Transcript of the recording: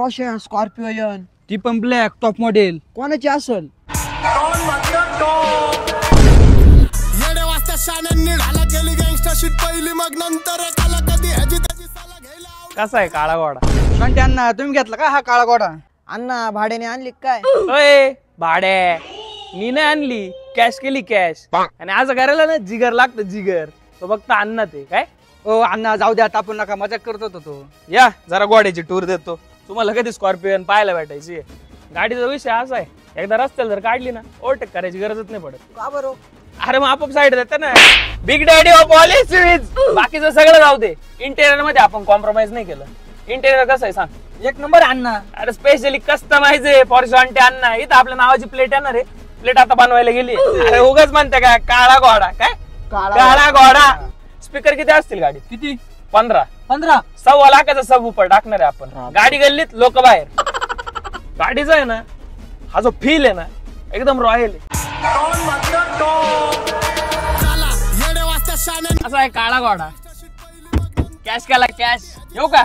रोशन स्कॉर्पिओन ती पण black top model. कोणाची असल? कसा आहे काळा घोडा? पण त्यांना तुम्ही घेतला का हा काळा घोडा? अण्णा भाड्याने आणली काय? ओय भाड्या, मी नाही आणली, कॅश केली कॅश. आणि असं करायला ना जिगर लागतं, जिगर. तो फक्त अण्णा ते काय. ओ अण्णा जाऊ द्या, आपण नका मजाक करत होतो तो. या जरा घोड्याची टूर देतो तुम्हाला. कधी स्कॉर्पिओन पाहायला भेटायची? गाडीचा विषय असा आहे, एकदा रस्त्याला जर काढली ना ओव्हरटेक करायची गरजच नाही पडत. का बरं? अरे मग आपोआप साईड देते ना. Big daddy of all sweets. बाकीचं सगळं जाऊ दे, इंटेरियर मध्ये आपण कॉम्प्रोमाइज नाही केलं. इंटेरियर कसं आहे सांग? एक नंबर अण्णा. अरे स्पेशली कस्टमाइज आहे फॉर शॉन्टे अण्णा. इथं आपल्या नावाची प्लेट येणार आहे, प्लेट आता बनवायला गेली. अरे उगाच म्हणते काय काळा घोडा? काय काळा घोडा? स्पीकर किती असतील गाडीत? किती? 15. 15? 1.25 लाखाचा सब उपर टाकणार आहे आपण. गाडी गल्लीत, लोक बाहेर. गाडीचा आहे ना हा जो फील आहे ना एकदम रॉयल आहे. असा आहे काळा घोडा. कॅश केला कॅश. येऊ का?